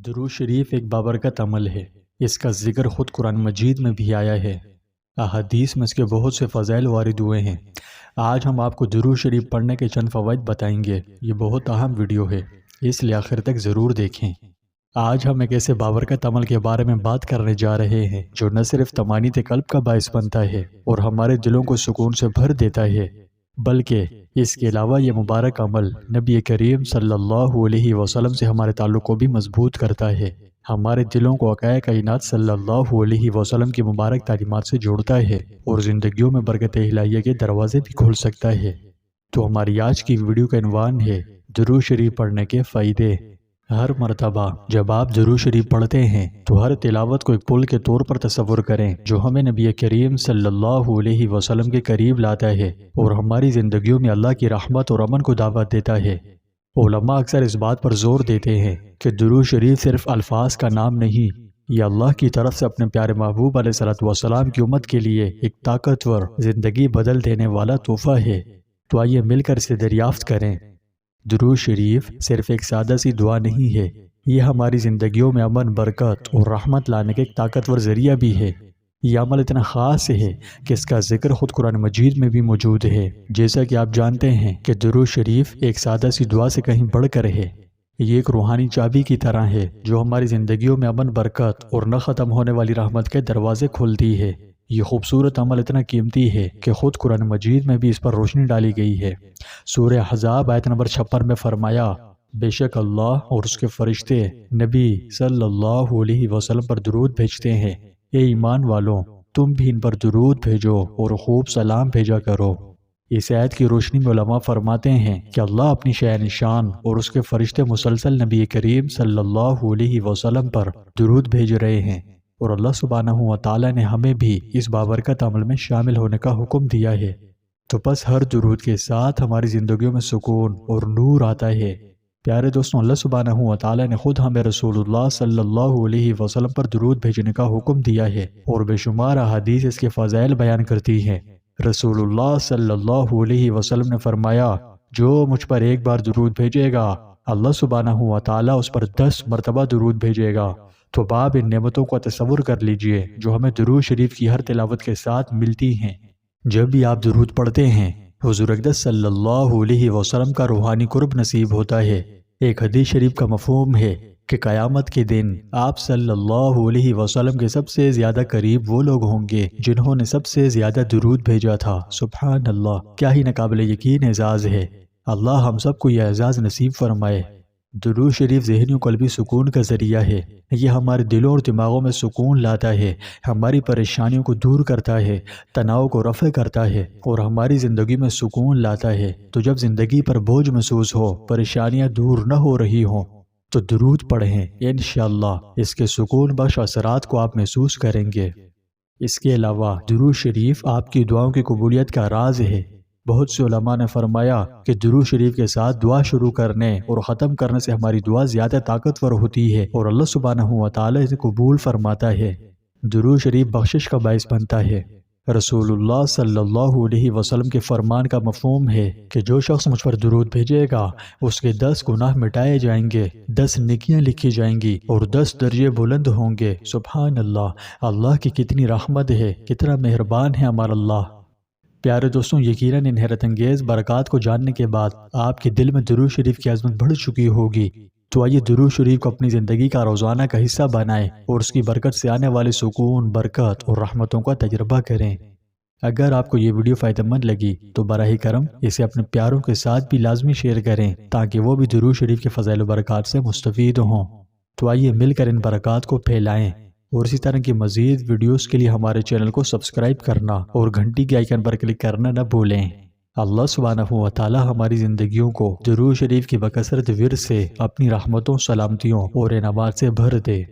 درود شریف ایک بابرکت عمل ہے۔ اس کا ذکر خود قرآن مجید میں بھی آیا ہے۔ احادیث میں اس کے بہت سے فضائل وارد ہوئے ہیں۔ آج ہم آپ کو درود شریف پڑھنے کے چند فوائد بتائیں گے۔ یہ بہت اہم ویڈیو ہے، اس لیے آخر تک ضرور دیکھیں۔ آج ہم ایک ایسے بابرکت عمل کے بارے میں بات کرنے جا رہے ہیں جو نہ صرف طمانینت قلب کا باعث بنتا ہے اور ہمارے دلوں کو سکون سے بھر دیتا ہے، بلکہ اس کے علاوہ یہ مبارک عمل نبی کریم صلی اللہ علیہ وسلم سے ہمارے تعلق کو بھی مضبوط کرتا ہے، ہمارے دلوں کو آقائے کائنات صلی اللہ علیہ وسلم کی مبارک تعلیمات سے جوڑتا ہے اور زندگیوں میں برکت الہیہ کے دروازے بھی کھول سکتا ہے۔ تو ہماری آج کی ویڈیو کا عنوان ہے درود شریف پڑھنے کے فائدے۔ ہر مرتبہ جب آپ درود شریف پڑھتے ہیں تو ہر تلاوت کو ایک پل کے طور پر تصور کریں جو ہمیں نبی کریم صلی اللہ علیہ وسلم کے قریب لاتا ہے اور ہماری زندگیوں میں اللہ کی رحمت اور امن کو دعوت دیتا ہے۔ علماء اکثر اس بات پر زور دیتے ہیں کہ درود شریف صرف الفاظ کا نام نہیں، یہ اللہ کی طرف سے اپنے پیارے محبوب علیہ السلام کی امت کے لیے ایک طاقتور زندگی بدل دینے والا تحفہ ہے۔ تو آئیے مل کر اسے دریافت کریں۔ درود شریف صرف ایک سادہ سی دعا نہیں ہے، یہ ہماری زندگیوں میں امن، برکت اور رحمت لانے کا ایک طاقتور ذریعہ بھی ہے۔ یہ عمل اتنا خاص ہے کہ اس کا ذکر خود قرآن مجید میں بھی موجود ہے۔ جیسا کہ آپ جانتے ہیں کہ درود شریف ایک سادہ سی دعا سے کہیں بڑھ کر ہے، یہ ایک روحانی چابی کی طرح ہے جو ہماری زندگیوں میں امن، برکت اور نہ ختم ہونے والی رحمت کے دروازے کھولتی ہے۔ یہ خوبصورت عمل اتنا قیمتی ہے کہ خود قرآن مجید میں بھی اس پر روشنی ڈالی گئی ہے۔ سورہ احزاب آیت نمبر 56 میں فرمایا، بے شک اللہ اور اس کے فرشتے نبی صلی اللہ علیہ وسلم پر درود بھیجتے ہیں، اے ایمان والوں تم بھی ان پر درود بھیجو اور خوب سلام بھیجا کرو۔ اس آیت کی روشنی میں علماء فرماتے ہیں کہ اللہ اپنی شأن شان اور اس کے فرشتے مسلسل نبی کریم صلی اللہ علیہ وسلم پر درود بھیج رہے ہیں، اور اللہ سبحانہ و تعالی نے ہمیں بھی اس بابرکت عمل میں شامل ہونے کا حکم دیا ہے۔ تو بس ہر درود کے ساتھ ہماری زندگیوں میں سکون اور نور آتا ہے۔ پیارے دوستوں، اللہ سبحانہ و تعالی نے خود ہمیں رسول اللہ صلی اللہ علیہ وسلم پر درود بھیجنے کا حکم دیا ہے اور بے شمار احادیث اس کے فضائل بیان کرتی ہیں۔ رسول اللہ صلی اللہ علیہ وسلم نے فرمایا، جو مجھ پر ایک بار درود بھیجے گا اللہ سبحانہ و تعالی اس پر 10 مرتبہ درود بھیجے گا۔ تو آپ ان نعمتوں کو تصور کر لیجئے جو ہمیں درود شریف کی ہر تلاوت کے ساتھ ملتی ہیں۔ جب بھی آپ درود پڑھتے ہیں حضور اقدس صلی اللہ علیہ وسلم کا روحانی قرب نصیب ہوتا ہے۔ ایک حدیث شریف کا مفہوم ہے کہ قیامت کے دن آپ صلی اللہ علیہ وسلم کے سب سے زیادہ قریب وہ لوگ ہوں گے جنہوں نے سب سے زیادہ درود بھیجا تھا۔ سبحان اللہ، کیا ہی ناقابل یقین اعزاز ہے۔ اللہ ہم سب کو یہ اعزاز نصیب فرمائے۔ درود شریف ذہنی و قلبی سکون کا ذریعہ ہے، یہ ہمارے دلوں اور دماغوں میں سکون لاتا ہے، ہماری پریشانیوں کو دور کرتا ہے، تناؤ کو رفع کرتا ہے اور ہماری زندگی میں سکون لاتا ہے۔ تو جب زندگی پر بوجھ محسوس ہو، پریشانیاں دور نہ ہو رہی ہوں، تو درود پڑھیں، انشاءاللہ اس کے سکون بخش اثرات کو آپ محسوس کریں گے۔ اس کے علاوہ درود شریف آپ کی دعاؤں کی قبولیت کا راز ہے۔ بہت سے علماء نے فرمایا کہ درود شریف کے ساتھ دعا شروع کرنے اور ختم کرنے سے ہماری دعا زیادہ طاقتور ہوتی ہے اور اللہ سبحانہ و تعالی اسے قبول فرماتا ہے۔ درود شریف بخشش کا باعث بنتا ہے۔ رسول اللہ صلی اللہ علیہ وسلم کے فرمان کا مفہوم ہے کہ جو شخص مجھ پر درود بھیجے گا اس کے 10 گناہ مٹائے جائیں گے، 10 نیکیاں لکھی جائیں گی اور 10 درجے بلند ہوں گے۔ سبحان اللہ، اللہ کی کتنی رحمت ہے، کتنا مہربان ہے ہمارا اللہ۔ پیارے دوستوں، یقیناً ان حیرت انگیز برکات کو جاننے کے بعد آپ کے دل میں درود شریف کی عظمت بڑھ چکی ہوگی۔ تو آئیے درود شریف کو اپنی زندگی کا روزانہ کا حصہ بنائیں اور اس کی برکت سے آنے والے سکون، برکت اور رحمتوں کا تجربہ کریں۔ اگر آپ کو یہ ویڈیو فائدہ مند لگی تو براہ کرم اسے اپنے پیاروں کے ساتھ بھی لازمی شیئر کریں تاکہ وہ بھی درود شریف کے فضائل و برکات سے مستفید ہوں۔ تو آئیے مل کر ان برکات کو پھیلائیں، اور اسی طرح کی مزید ویڈیوز کے لیے ہمارے چینل کو سبسکرائب کرنا اور گھنٹی کے آئیکن پر کلک کرنا نہ بھولیں۔ اللہ سبحانہ و تعالی ہماری زندگیوں کو درود شریف کی بکثرت ورد سے اپنی رحمتوں، سلامتیوں اور انعامات سے بھر دے۔